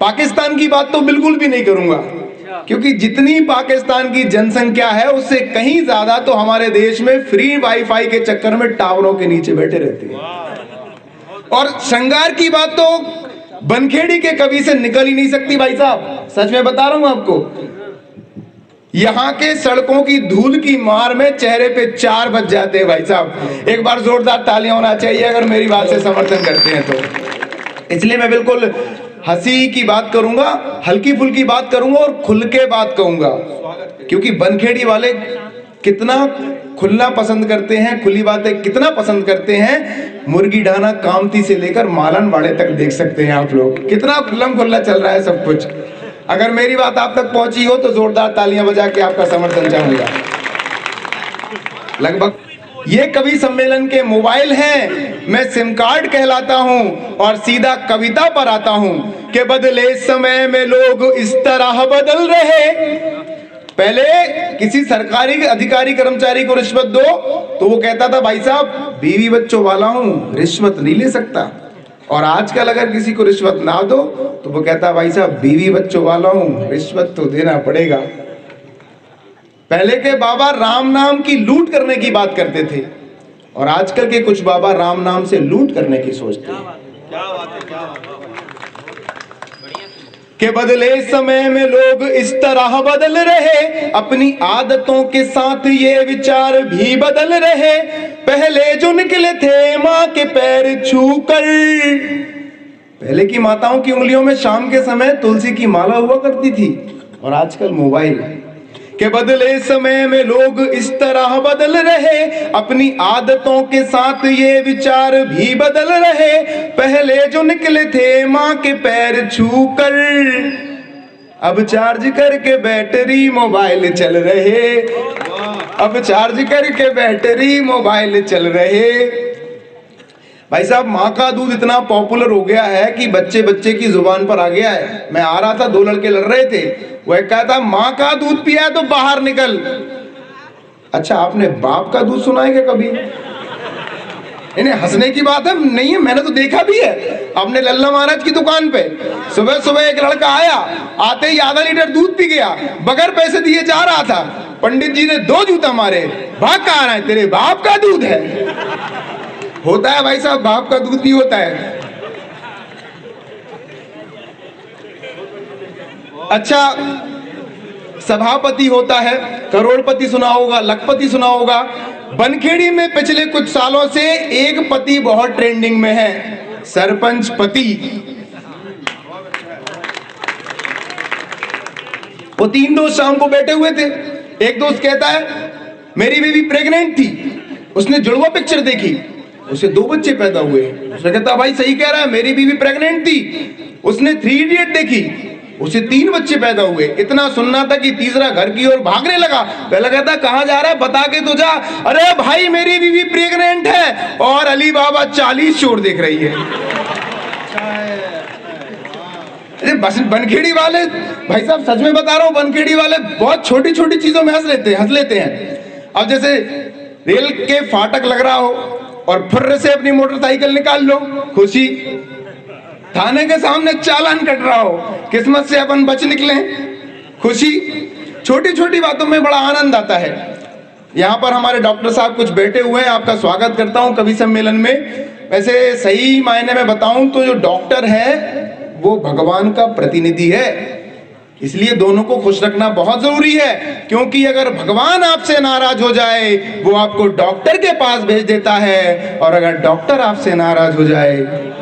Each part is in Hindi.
पाकिस्तान की बात तो बिल्कुल भी नहीं करूंगा, क्योंकि जितनी पाकिस्तान की जनसंख्या है उससे कहीं ज्यादा तो हमारे देश में फ्री वाईफाई के चक्कर में टावरों के नीचे बैठे रहते हैं। और श्रृंगार की बात तो बनखेड़ी के कवि से निकल ही नहीं सकती भाई साहब, सच में बता रहा हूं आपको। यहाँ के सड़कों की धूल की मार में चेहरे पे 4 बज जाते हैं भाई साहब। एक बार जोरदार तालियां होना चाहिए अगर मेरी बात से समर्थन करते हैं तो। इसलिए मैं बिल्कुल हंसी की बात करूंगा, हल्की फुल्की बात करूंगा और खुल के बात कहूंगा, क्योंकि बनखेड़ी वाले कितना खुलना पसंद करते हैं, खुली बातें कितना पसंद करते हैं। मुर्गी ढाना कामती से लेकर मालन वाड़े तक देख सकते हैं आप लोग, कितना खुल्लम खुल्ला चल रहा है सब कुछ। अगर मेरी बात आप तक पहुंची हो तो जोरदार तालियां बजा के आपका समर्थन चाहूंगा। लगभग ये कवि सम्मेलन के मोबाइल हैं, मैं सिम कार्ड कहलाता हूं और सीधा कविता पर आता हूं कि बदले समय में लोग इस तरह बदल रहे। पहले किसी सरकारी अधिकारी कर्मचारी को रिश्वत दो तो वो कहता था भाई साहब बीवी बच्चों वाला हूं, रिश्वत नहीं ले सकता। और आजकल अगर किसी को रिश्वत ना दो तो वो कहता भाई साहब बीवी बच्चों वाला हूं, रिश्वत तो देना पड़ेगा। पहले के बाबा राम नाम की लूट करने की बात करते थे और आजकल के कुछ बाबा राम नाम से लूट करने की सोचते हैं। के बदले समय में लोग इस तरह बदल रहे, अपनी आदतों के साथ ये विचार भी बदल रहे। पहले जो निकले थे माँ के पैर छूकर, पहले की माताओं की उंगलियों में शाम के समय तुलसी की माला हुआ करती थी और आजकल मोबाइल। के बदले समय में लोग इस तरह बदल रहे, अपनी आदतों के साथ ये विचार भी बदल रहे। पहले जो निकले थे माँ के पैर छूकर, अब चार्ज करके बैटरी मोबाइल चल रहे। अब चार्ज करके बैटरी मोबाइल चल रहे। भाई साहब माँ का दूध इतना पॉपुलर हो गया है कि बच्चे बच्चे की जुबान पर आ गया है। मैं आ रहा था, 2 लड़के लड़ रहे थे, वो एक कहा था माँ का दूध पिया है तो बाहर निकल। अच्छा आपने बाप का दूध सुना है क्या कभी? इन्हें हंसने की बात है नहीं है, मैंने तो देखा भी है। अपने लल्ला महाराज की दुकान पे सुबह सुबह एक लड़का आया, आते ही आधा लीटर दूध पी गया, बगैर पैसे दिए जा रहा था। पंडित जी ने 2 जूता मारे, भाग कहाँ रहा है, तेरे बाप का दूध है। होता है भाई साहब, बाप का दूध भी होता है। अच्छा सभापति होता है, करोड़पति सुना होगा, लखपति सुना होगा। बनखेड़ी में पिछले कुछ सालों से एक पति बहुत ट्रेंडिंग में है, सरपंच पति। वो 3 दोस्त शाम को बैठे हुए थे। एक दोस्त कहता है मेरी बीवी प्रेग्नेंट थी, उसने जुड़वा पिक्चर देखी, उसे 2 बच्चे पैदा हुए। उसने कहता भाई सही कह रहा है, मेरी बीवी प्रेग्नेंट थी, उसने 3 इडियट देखी, उसे 3 बच्चे पैदा हुए। इतना सुनना था कि तीसरा घर की ओर भागने लगा। पहला कहता कहां जा रहा है, बता के तो जा। अरे भाई मेरी बीवी प्रेग्नेंट है और अली बाबा 40 शोर देख रही है। अरे बस बनखेड़ी वाले भाई साहब सच में बता रहा हूं, बनखेड़ी वाले बहुत छोटी छोटी चीजों में हंस लेते हैं। अब जैसे रेल के फाटक लग रहा हो और फुर्र से अपनी मोटरसाइकिल निकाल लो, खुशी। थाने के सामने चालान कट रहा हो, किस्मत से अपन बच निकले, खुशी। छोटी छोटी बातों में बड़ा आनंद आता है। यहाँ पर हमारे डॉक्टर साहब कुछ बैठे हुए हैं, आपका स्वागत करता हूँ कवि सम्मेलन में। वैसे सही मायने में बताऊं तो जो डॉक्टर है वो भगवान का प्रतिनिधि है, इसलिए दोनों को खुश रखना बहुत जरूरी है। क्योंकि अगर भगवान आपसे नाराज हो जाए वो आपको डॉक्टर के पास भेज देता है, और अगर डॉक्टर आपसे नाराज हो जाए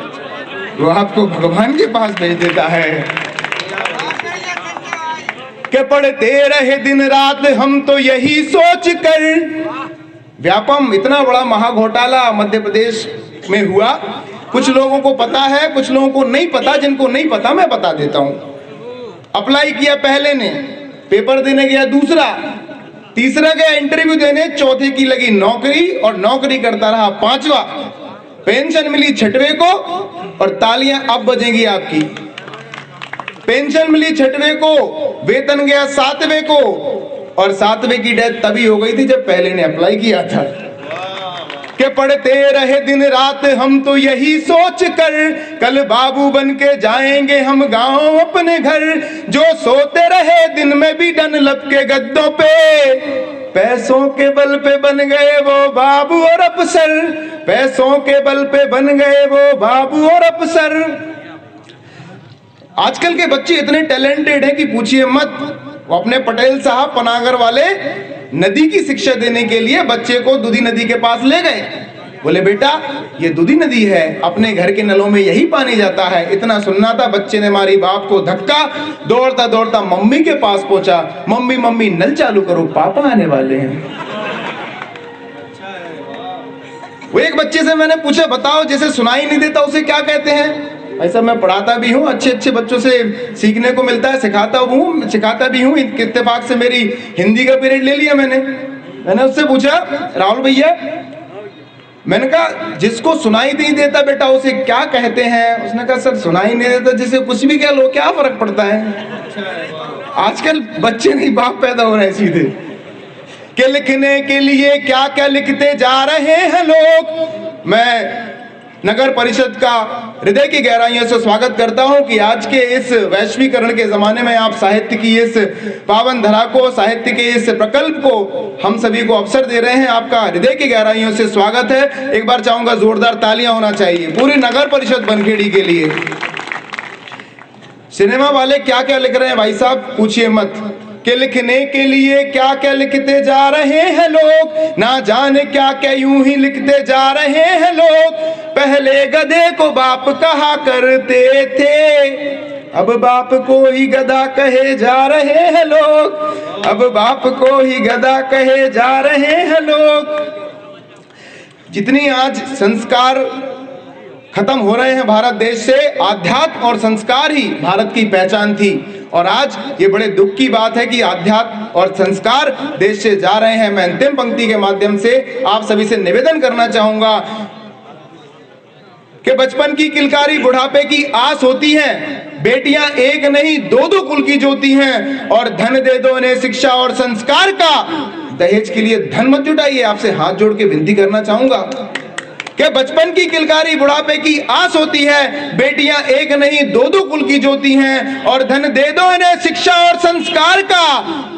वो आपको भगवान के पास भेज देता है। के पढ़ते रहे दिन रात हम तो यही सोच कर। व्यापम इतना बड़ा महाघोटाला मध्य प्रदेश में हुआ, कुछ लोगों को पता है, कुछ लोगों को नहीं पता। जिनको नहीं पता मैं बता देता हूं। अप्लाई किया पहले ने, पेपर देने गया दूसरा, तीसरा गया इंटरव्यू देने, चौथे की लगी नौकरी और नौकरी करता रहा 5वां। पेंशन मिली 6वें को और तालियां अब बजेंगी आपकी। पेंशन मिली 6वें को, वेतन गया 7वें को, और 7वें की डेथ तभी हो गई थी जब पहले ने अप्लाई किया था। के पढ़ते रहे दिन रात हम तो यही सोच कर, कल बाबू बन के जाएंगे हम गांव अपने घर। जो सोते रहे दिन में भी डनलप के गद्दों पे, पैसों के बल पे बन गए वो बाबू और अफसर, पैसों के बल पे बन गए वो बाबू और अफसर। आजकल के बच्चे इतने टैलेंटेड हैं कि पूछिए मत। वो अपने पटेल साहब पनागर वाले नदी की शिक्षा देने के लिए बच्चे को दूधी नदी के पास ले गए। बोले बेटा ये दूधी नदी है, अपने घर के नलों में यही पानी जाता है। इतना सुनना था, बच्चे ने मारी बाप को धक्का, दौड़ता दौड़ता मम्मी के पास पहुंचा। मम्मी मम्मी नल चालू करो, पापा आने वाले हैं। वो एक बच्चे से मैंने पूछा, बताओ जैसे सुनाई नहीं देता उसे क्या कहते हैं? ऐसा मैं पढ़ाता भी हूँ, अच्छे अच्छे बच्चों से सीखने को मिलता है, सिखाता भी हूँ। इत्तेफाक से मेरी हिंदी का पीरियड ले लिया मैंने उससे पूछा, राहुल भैया, मैंने कहा जिसको सुनाई नहीं देता बेटा उसे क्या कहते हैं? उसने कहा सर सुनाई नहीं देता जिसे कुछ भी कह लो, क्या फर्क पड़ता है। आजकल बच्चे नहीं बाप पैदा हो रहे हैं सीधे। कि लिखने के लिए क्या क्या लिखते जा रहे हैं लोग। मैं नगर परिषद का हृदय की गहराइयों से स्वागत करता हूं कि आज के इस वैश्वीकरण के जमाने में आप साहित्य की इस पावन धरा को, साहित्य के इस प्रकल्प को हम सभी को अवसर दे रहे हैं। आपका हृदय की गहराइयों से स्वागत है। एक बार चाहूंगा जोरदार तालियां होना चाहिए पूरी नगर परिषद बनखेड़ी के लिए। सिनेमा वाले क्या क्या लिख रहे हैं भाई साहब, पूछिए मत। कि लिखने के लिए क्या क्या लिखते जा रहे हैं लोग, ना जाने क्या क्या यूं ही लिखते जा रहे हैं लोग। पहले गधे को बाप कहा करते थे, अब बाप को ही गधा कहे जा रहे हैं लोग, अब बाप को ही गधा कहे जा रहे हैं लोग। जितनी आज संस्कार खत्म हो रहे हैं भारत देश से, आध्यात्म और संस्कार ही भारत की पहचान थी। और आज ये बड़े दुख की बात है कि आध्यात्म और संस्कार देश से जा रहे हैं। मैं अंतिम पंक्ति के माध्यम से आप सभी से निवेदन करना चाहूंगा कि बचपन की किलकारी बुढ़ापे की आस होती है, बेटियां एक नहीं दो दो कुल की ज्योति हैं, और धन दे दो इन्हें शिक्षा और संस्कार का, दहेज के लिए धन मत जुटाइए। आपसे हाथ जोड़ के विनती करना चाहूंगा कि बचपन की किलकारी बुढ़ापे की आस होती है, बेटियां एक नहीं दो दो कुल की ज्योति हैं, और धन दे दो इन्हें शिक्षा और संस्कार का,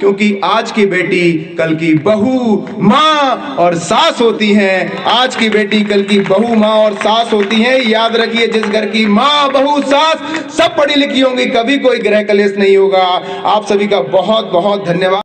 क्योंकि आज की बेटी कल की बहू, माँ और सास होती हैं। आज की बेटी कल की बहू, माँ और सास होती हैं। याद रखिए, जिस घर की माँ, बहू, सास सब पढ़ी लिखी होंगी, कभी कोई गृह कलेश नहीं होगा। आप सभी का बहुत बहुत धन्यवाद।